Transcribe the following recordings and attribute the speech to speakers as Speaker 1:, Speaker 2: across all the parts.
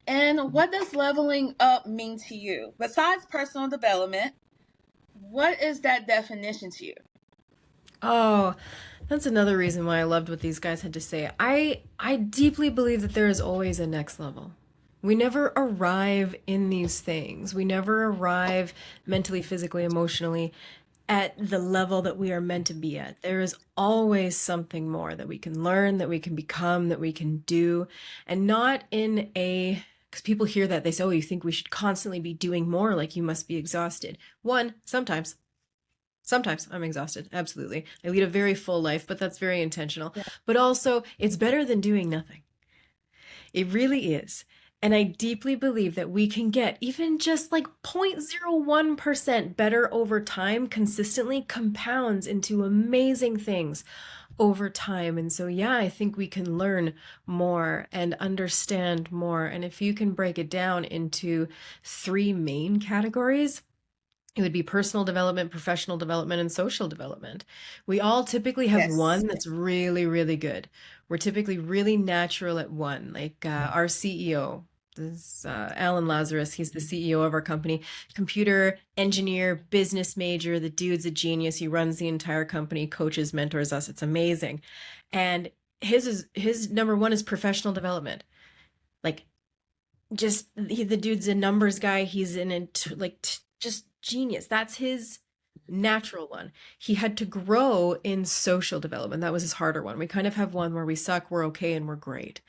Speaker 1: And what does leveling up mean to you? Besides personal development, what is that definition to you?
Speaker 2: Oh, that's another reason why I loved what these guys had to say. I deeply believe that there is always a next level. We never arrive in these things. We never arrive mentally, physically, emotionally at the level that we are meant to be at. There is always something more that we can learn, that we can become, that we can do, and not in a because people hear that they say, "Oh, you think we should constantly be doing more, like you must be exhausted." One, sometimes I'm exhausted. Absolutely. I lead a very full life, but that's very intentional.
Speaker 1: Yeah.
Speaker 2: But also, it's better than doing nothing. It really is. And I deeply believe that we can get even just like 0.01% better over time consistently compounds into amazing things over time. And so, yeah, I think we can learn more and understand more. And if you can break it down into three main categories, it would be personal development, professional development, and social development. We all typically have
Speaker 1: Yes.
Speaker 2: one that's really, really good. We're typically really natural at one, like our CEO. This Alan Lazarus, he's the CEO of our company, computer engineer, business major. The dude's a genius. He runs the entire company, coaches, mentors us. It's amazing. And his number one is professional development. Like the dude's a numbers guy. He's in it just genius. That's his natural one. He had to grow in social development. That was his harder one. We kind of have one where we suck, we're okay, and we're great.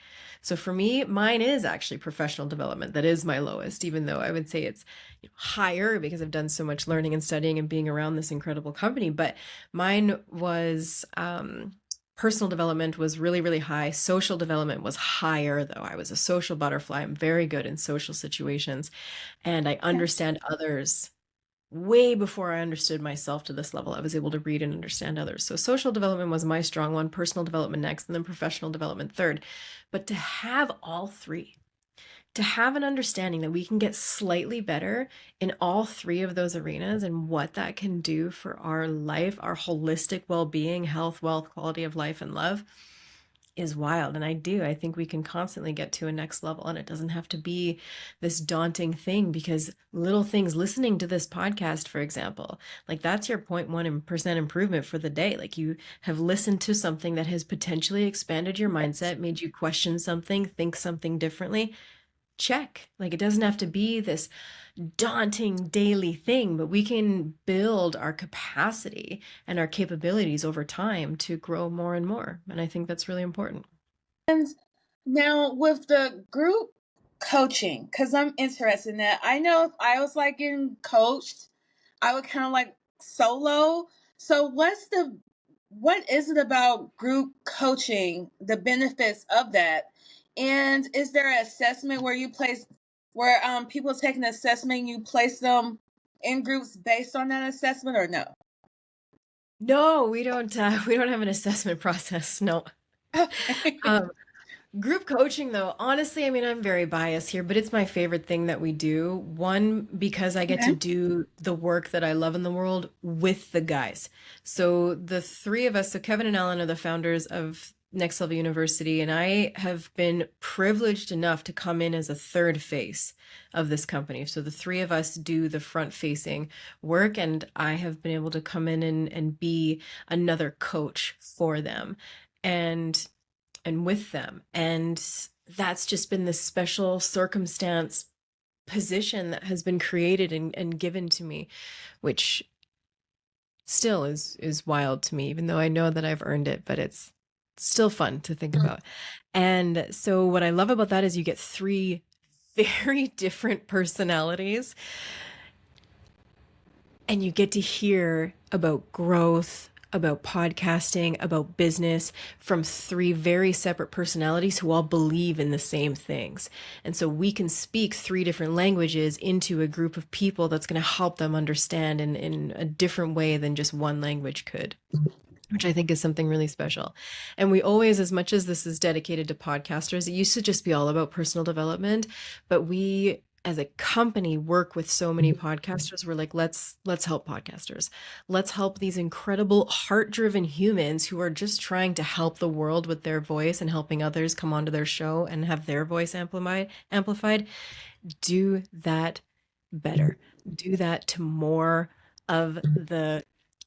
Speaker 2: So for me, mine is actually professional development. That is my lowest, even though I would say it's higher because I've done so much learning and studying and being around this incredible company. But mine was personal development was really, really high. Social development was higher, though. I was a social butterfly. I'm very good in social situations, and I
Speaker 1: Okay.
Speaker 2: understand others way before I understood myself to this level. I was able to read and understand others. So social development was my strong one, personal development next, and then professional development third. But to have all three, to have an understanding that we can get slightly better in all three of those arenas and what that can do for our life, our holistic well-being, health, wealth, quality of life, and love is wild. And I think we can constantly get to a next level, and it doesn't have to be this daunting thing, because little things, listening to this podcast, for example, like that's your 0.1% improvement for the day. Like you have listened to something that has potentially expanded your
Speaker 1: Yes.
Speaker 2: mindset, made you question something, think something differently. Check. Like it doesn't have to be this daunting daily thing, but we can build our capacity and our capabilities over time to grow more and more. And I think that's really important.
Speaker 1: And now with the group coaching, because I'm interested in that. I know if I was like getting coached, I would kind of like solo. So what is it about group coaching, the benefits of that? And is there an assessment where you place where people take an assessment, you place them in groups based on that assessment or no?
Speaker 2: No, we don't. We don't have an assessment process. No.
Speaker 1: Okay.
Speaker 2: Um, Group coaching, though, honestly, I mean, I'm very biased here, but it's my favorite thing that we do. One, because I get to
Speaker 1: Okay.
Speaker 2: do the work that I love in the world with the guys. So the three of us, so Kevin and Alan are the founders of Next Level University, and I have been privileged enough to come in as a third face of this company. So the three of us do the front facing work, and I have been able to come in and be another coach for them. And with them. And that's just been this special circumstance position that has been created and given to me, which still is wild to me, even though I know that I've earned it, but it's still fun to think about. And so what I love about that is you get three very different personalities, and you get to hear about growth, about podcasting, about business from three very separate personalities who all believe in the same things. And so we can speak three different languages into a group of people that's going to help them understand in a different way than just one language could, which I think is something really special. And we always, as much as this is dedicated to podcasters, it used to just be all about personal development, but we as a company work with so many podcasters. We're like, let's help podcasters. Let's help these incredible heart-driven humans who are just trying to help the world with their voice and helping others come onto their show and have their voice amplified. Do that better. Do that to more of the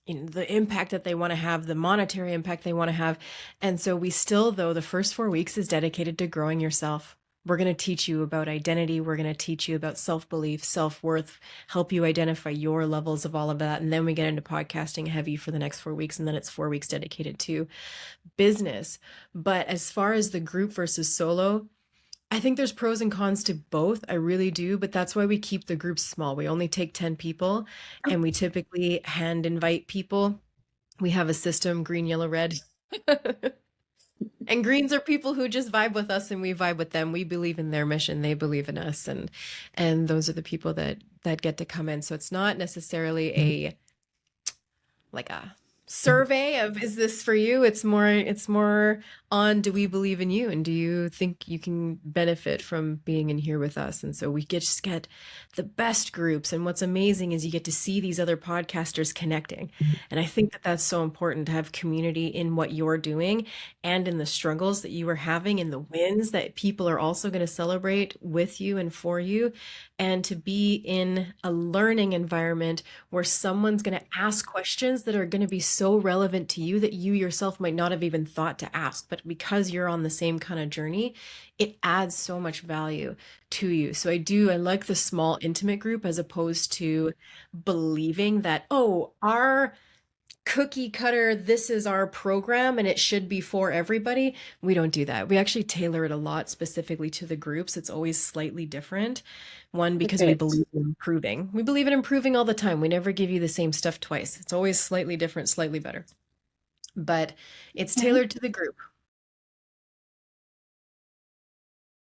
Speaker 2: impact that they want to have, the monetary impact they want to have. And so we still, though, the first 4 weeks is dedicated to growing yourself. We're going to teach you about identity. We're going to teach you about self-belief, self-worth, help you identify your levels of all of that. And then we get into podcasting heavy for the next 4 weeks. And then it's 4 weeks dedicated to business. But as far as the group versus solo, I think there's pros and cons to both. I really do, but that's why we keep the groups small. We only take 10 people and we typically hand invite people. We have a system, green, yellow, red. And greens are people who just vibe with us and we vibe with them. We believe in their mission, they believe in us, and those are the people that get to come in. So it's not necessarily a like a survey of is this for you. It's more on, do we believe in you and do you think you can benefit from being in here with us? And so we just get the best groups, and what's amazing is you get to see these other podcasters connecting. And I think that that's so important, to have community in what you're doing and in the struggles that you are having and the wins that people are also going to celebrate with you and for you, and to be in a learning environment where someone's going to ask questions that are going to be so relevant to you that you yourself might not have even thought to ask. But because you're on the same kind of journey, it adds so much value to you. So I like the small, intimate group as opposed to believing that, oh, our cookie cutter, this is our program and it should be for everybody. We don't do that. We actually tailor it a lot specifically to the groups. It's always slightly different. One, because we
Speaker 1: Perfect.
Speaker 2: believe in improving. We believe in improving all the time. We never give you the same stuff twice. It's always slightly different, slightly better. But it's
Speaker 1: Okay.
Speaker 2: tailored to the group.